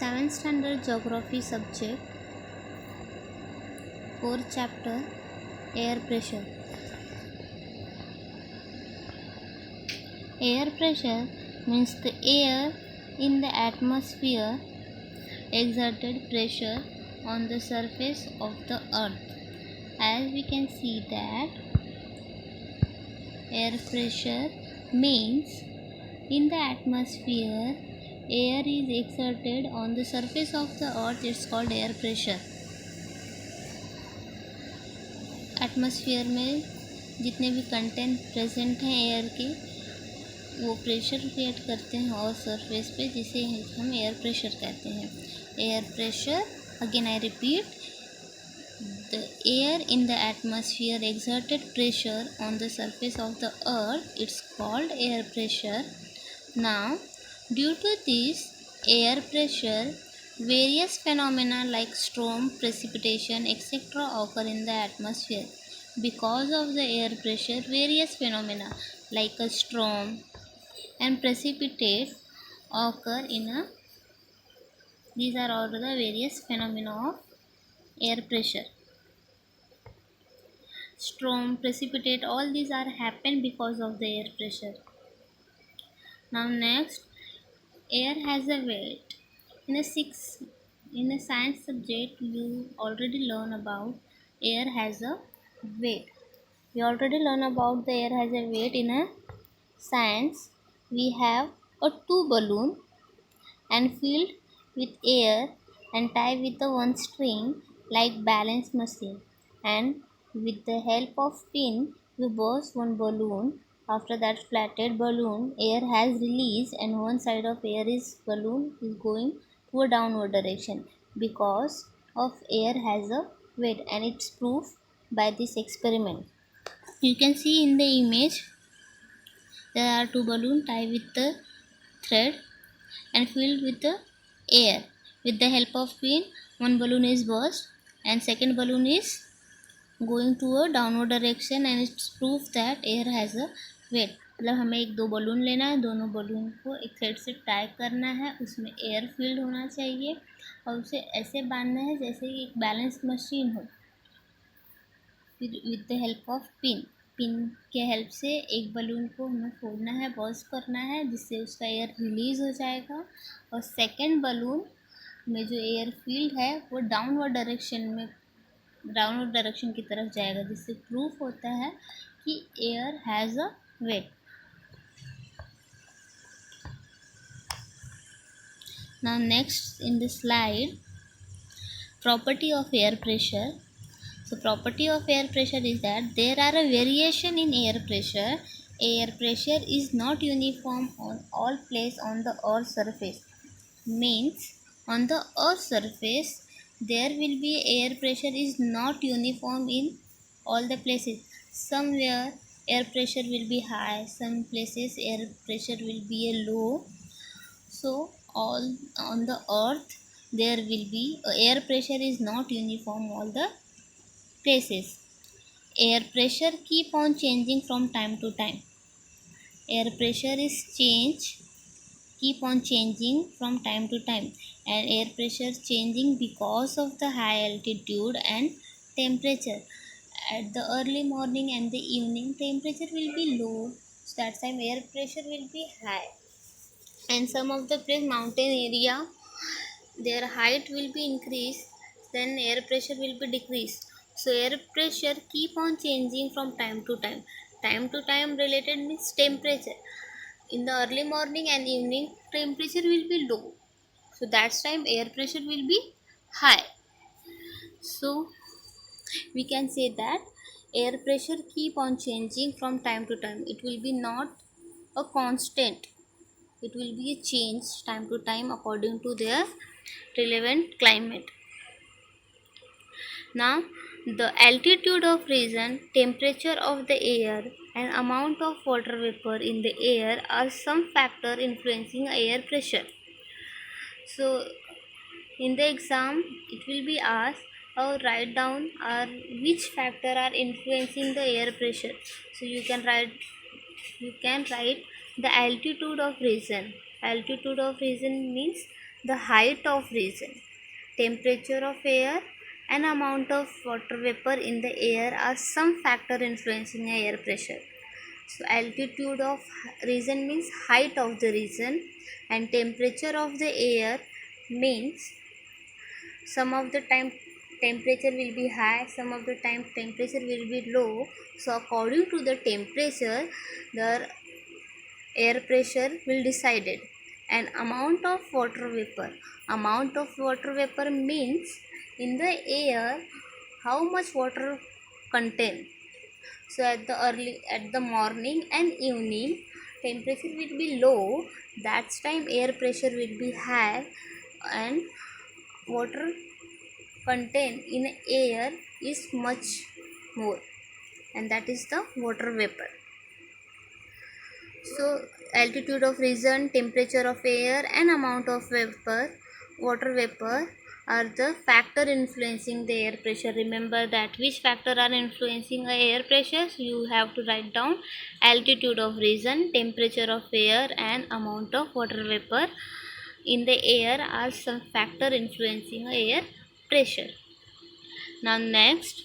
7th standard geography subject, 4th chapter, air pressure. Air pressure means the air in the atmosphere exerted pressure on the surface of the earth. As we can see that air pressure means in the atmosphere air is exerted on the surface of the earth. It's called air pressure. Atmosphere में जितने भी content present हैं air के वो pressure create करते हैं और surface पे, जिसे हम एयर प्रेशर कहते हैं. Air pressure, again I repeat, the air in the atmosphere exerted pressure on the surface of the earth. It's called air pressure. Now, due to this air pressure, various phenomena like storm, precipitation, etc. occur in the atmosphere. Because of the air pressure, various phenomena like a storm and precipitate occur in a. These are all the various phenomena of air pressure. Storm, precipitate, all these are happen because of the air pressure. Now next, air has a weight. In a science subject, you already learn about air has a weight. We already learn about the air has a weight in a science. We have a two balloon and filled with air and tied with a one string like balance machine, and with the help of pin we burst one balloon. After that flattened balloon, air has released and one side of air is balloon is going to a downward direction because of air has a weight, and it's proof by this experiment. You can see in the image there are two balloons tied with the thread and filled with the air. With the help of pin, one balloon is burst and second balloon is going to a downward direction, and it's proof that air has a weight. मतलब हमें एक दो balloon लेना है, दोनों balloon को एक side से टाई करना है, उसमें एयर फील्ड होना चाहिए और उसे ऐसे बांधना है जैसे कि एक बैलेंस मशीन हो. फिर with the help of pin के हेल्प से एक बलून को हमें फोड़ना है, बर्स्ट करना है, जिससे उसका एयर रिलीज हो जाएगा और सेकेंड बलून में जो एयर फील्ड है वो डाउनवर्ड डायरेक्शन की तरफ जाएगा, जिससे प्रूफ होता है कि air has a weight. Now next in the slide, property of air pressure. So property of air pressure is that there are a variation in air pressure. Air pressure is not uniform on all places on the earth surface. Means on the earth surface there will be air pressure is not uniform in all the places. Somewhere air pressure will be high, some places air pressure will be a low. So all on the earth there will be air pressure is not uniform all the places. Air pressure keep on changing from time to time. Air pressure is keep on changing from time to time, and air pressure changing because of the high altitude and temperature. At the early morning and the evening temperature will be low, so that time air pressure will be high, and some of the place mountain area their height will be increased, then air pressure will be decreased. So air pressure keep on changing from time to time. Time to time related means temperature. In the early morning and evening temperature will be low, so that time air pressure will be high. So we can say that air pressure keep on changing from time to time. It will be not a constant, it will be a change time to time according to their relevant climate. Now, the altitude of region, temperature of the air, and amount of water vapor in the air are some factor influencing air pressure. So, in the exam, it will be asked or write down which factor are influencing the air pressure. So you can write the altitude of region. Altitude of region means the height of region, temperature of air, and amount of water vapor in the air are some factor influencing air pressure. So altitude of region means height of the region, and temperature of the air means some of the time temperature will be high, some of the time temperature will be low. So according to the temperature, the air pressure will decided. And amount of water vapor means in the air how much water contain. So at the morning and evening, temperature will be low, that time air pressure will be high, and water content in air is much more, and that is the water vapor. So altitude of region, temperature of air, and amount of water vapor are the factor influencing the air pressure. Remember that which factor are influencing the air pressure. So you have to write down altitude of region, temperature of air, and amount of water vapor in the air are some factor influencing air pressure. Now next,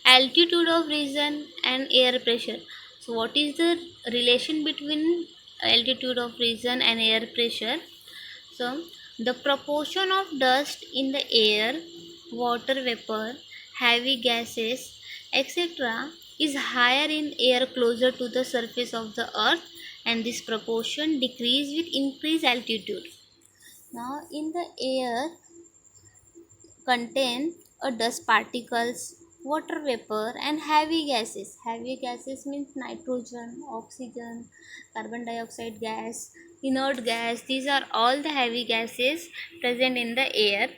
altitude of region and air pressure. So what is the relation between altitude of region and air pressure? So the proportion of dust in the air, water vapor, heavy gases, etc. is higher in air closer to the surface of the earth, and this proportion decrease with increased altitude. Now in the air contain dust particles, water vapor, and heavy gases. Heavy gases means nitrogen, oxygen, carbon dioxide gas, inert gas. These are all the heavy gases present in the air.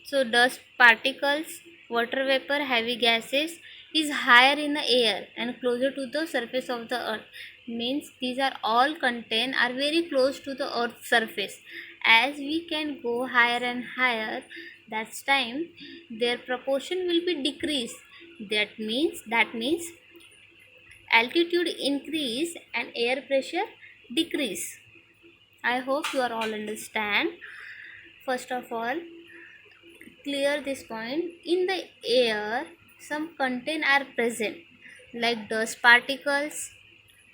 So dust particles, water vapor, heavy gases is higher in the air and closer to the surface of the earth. Means these are all contain are very close to the earth's surface. As we can go higher and higher, that's time their proportion will be decreased. That means altitude increase and air pressure decrease. I hope you are all understand. First of all, clear this point. In the air, some content are present like dust particles,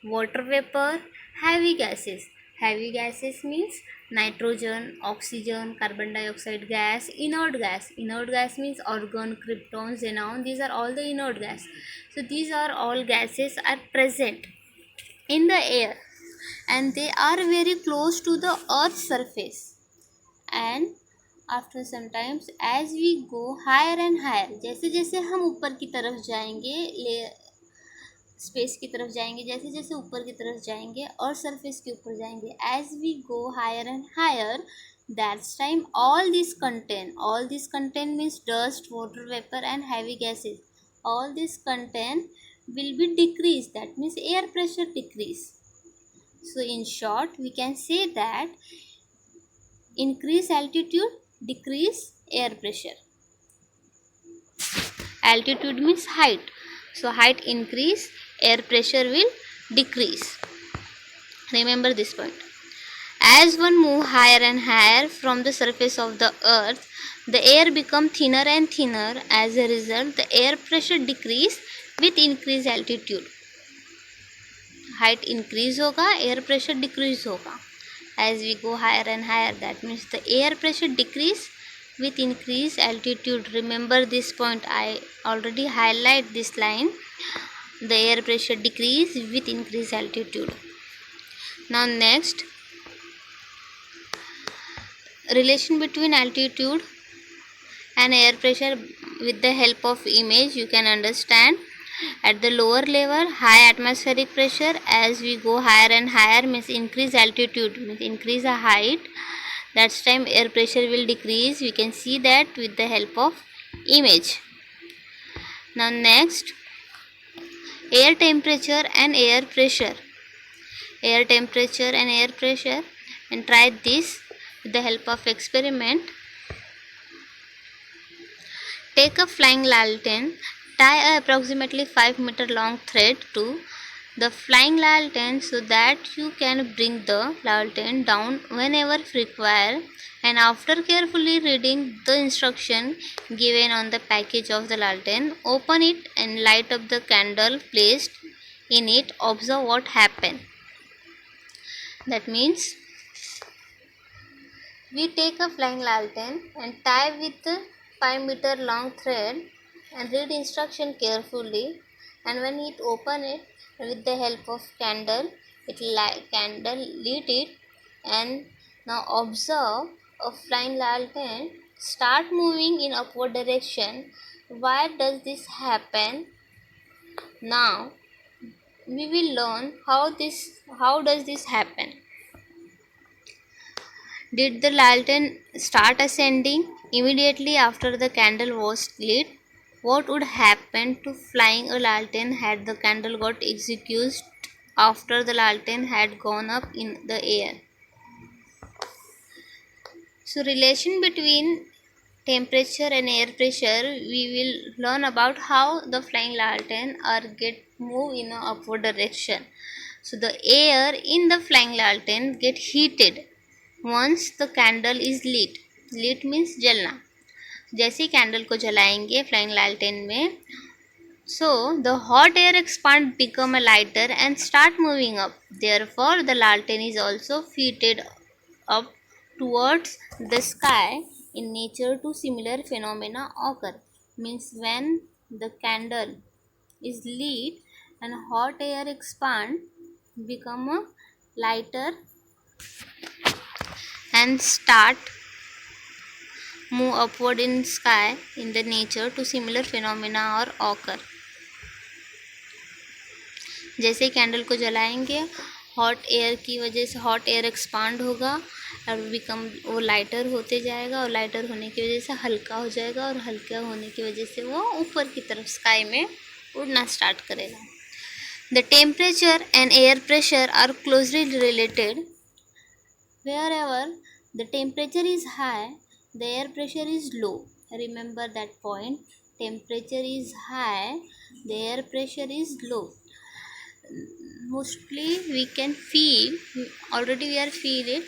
water vapor, heavy gases. Heavy gases means nitrogen, oxygen, carbon dioxide gas, inert gas. Inert gas means argon, krypton, xenon. These are all the inert gas. So these are all gases are present in the air, and they are very close to the earth's surface. And after sometimes as we go higher and higher, जैसे जैसे हम ऊपर की तरफ जाएंगे, space की तरफ जाएंगे, जैसे जैसे ऊपर की तरफ जाएंगे और सरफेस के ऊपर जाएंगे, as we go higher and higher, that's time all this content means dust, water vapor, and heavy gases, all this content will be decreased. That means air pressure decrease. So in short, we can say that increase altitude, decrease air pressure. Altitude means height. So height increase, air pressure will decrease. Remember this point. As one move higher and higher from the surface of the earth, the air become thinner and thinner. As a result, the air pressure decrease with increased altitude. Height increase होगा, air pressure decrease होगा. As we go higher and higher, that means the air pressure decrease with increased altitude. Remember this point, I already highlight this line. The air pressure decrease with increased altitude. Now next, relation between altitude and air pressure with the help of image you can understand. At the lower level, high atmospheric pressure, as we go higher and higher means increase altitude, means increase the height, that's time air pressure will decrease. We can see that with the help of image. Now next, air temperature and air pressure. Air temperature and air pressure, and try this with the help of experiment. Take a flying lantern, tie a approximately 5 meter long thread to the flying lantern so that you can bring the lantern down whenever required, and after carefully reading the instruction given on the package of the lantern, open it and light up the candle placed in it. Observe what happens. That means we take a flying lantern and tie with a 5-meter long thread and read instruction carefully, and when it open it with the help of candle, candle lit it, and now observe a flying lantern start moving in upward direction. Why does this happen? Now we will learn how does this happen. Did the lantern start ascending immediately after the candle was lit? What would happen to flying a lantern had the candle got extinguished after the lantern had gone up in the air? So, relation between temperature and air pressure, we will learn about how the flying lantern are get move in a upward direction. So the air in the flying lantern get heated once the candle is lit. lit means जलना. जैसे ही candle को जलाएंगे flying लालटेन में, so the hot air expand become a lighter and start moving up. Therefore the lantern is also heated up towards the sky. In nature two similar phenomena occur. Means when the candle is lit and hot air expand become a lighter and start move upward in sky. In the nature two similar phenomena or occur. जैसे candle को जलाएंगे hot air की वजह से hot air expand होगा और become वो lighter होते जाएगा, और लाइटर होने की वजह से हल्का हो जाएगा, और हल्का होने की वजह से वो ऊपर की तरफ स्काई में उड़ना स्टार्ट करेगा. The temperature and air pressure are closely related. Wherever the temperature is high, the air pressure is low. Remember that point. Temperature is high, the air pressure is low. Mostly we can feel, already we are feel it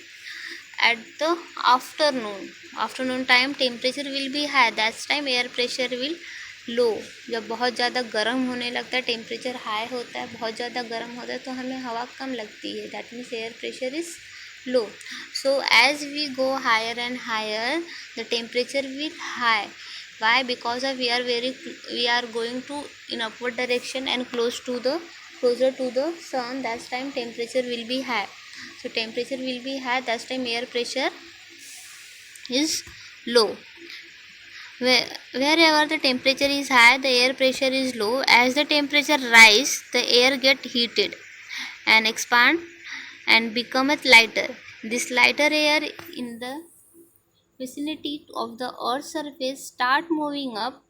at the afternoon time. Temperature will be high, that time air pressure will लो. जब बहुत ज़्यादा गर्म होने लगता है, temperature high होता है, बहुत ज़्यादा गर्म होता है, तो हमें हवा कम लगती है. That means air pressure is low. So as we go higher and higher, the temperature will high. Why? Because of we are going to in upward direction and closer to the sun. That time temperature will be high. So temperature will be high. That time air pressure is low. Wherever the temperature is high, the air pressure is low. As the temperature rise, the air get heated and expand and becometh lighter. This lighter air in the vicinity of the earth's surface start moving up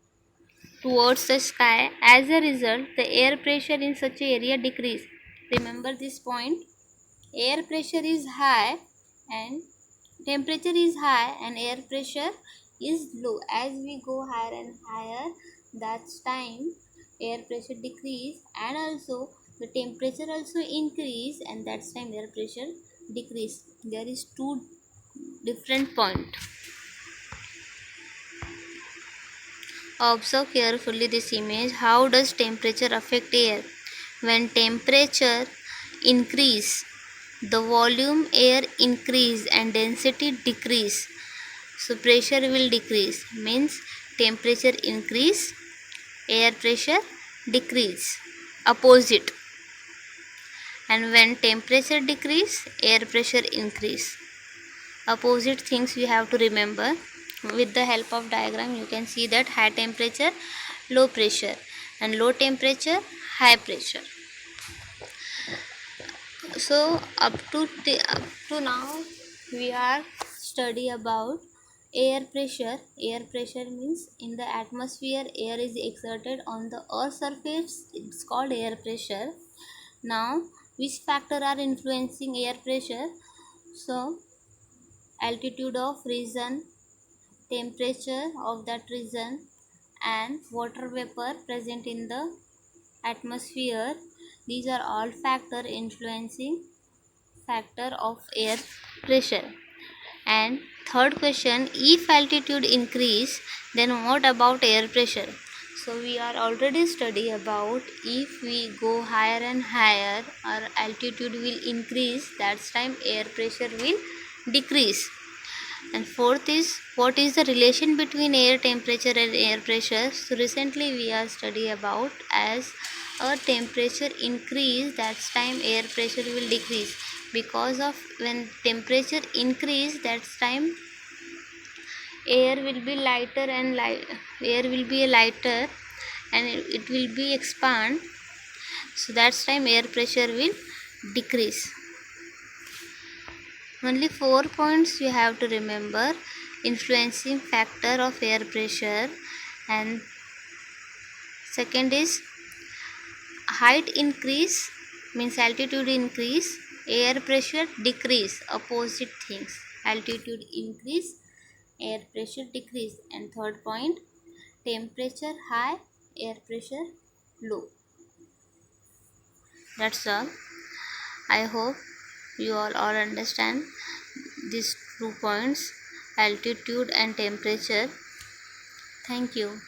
towards the sky. As a result, the air pressure in such an area decrease. Remember this point. Air pressure is high and temperature is high and air pressure is low. As we go higher and higher, that time air pressure decrease, and also the temperature also increase, and that's time air pressure decrease. There is two different point. Observe carefully this image. How does temperature affect air? When temperature increase, the volume air increase and density decrease, so pressure will decrease. Means temperature increase, air pressure decrease, opposite. And when temperature decrease, air pressure increase. Opposite things you have to remember. With the help of diagram you can see that high temperature, low pressure, and low temperature, high pressure. So up to now we are study about air pressure. Air pressure means in the atmosphere air is exerted on the earth surface, it's called air pressure. Now which factor are influencing air pressure? So altitude of region, temperature of that region, and water vapor present in the atmosphere These are all factor influencing factor of air pressure. And third question, if altitude increase, then what about air pressure? So we are already study about if we go higher and higher, our altitude will increase, that's time air pressure will decrease. And fourth is, what is the relation between air temperature and air pressure? So recently we are study about as a temperature increase, that's time air pressure will decrease, because of when temperature increase, that's time air will be lighter and air will be lighter and it will be expand, so that's time air pressure will decrease. Only 4 points you have to remember influencing factor of air pressure. And second is height increase means altitude increase, air pressure decrease, opposite things, altitude increase, air pressure decrease. And third point, temperature high, air pressure low. That's all. I hope you all understand these 2 points, altitude and temperature. Thank you.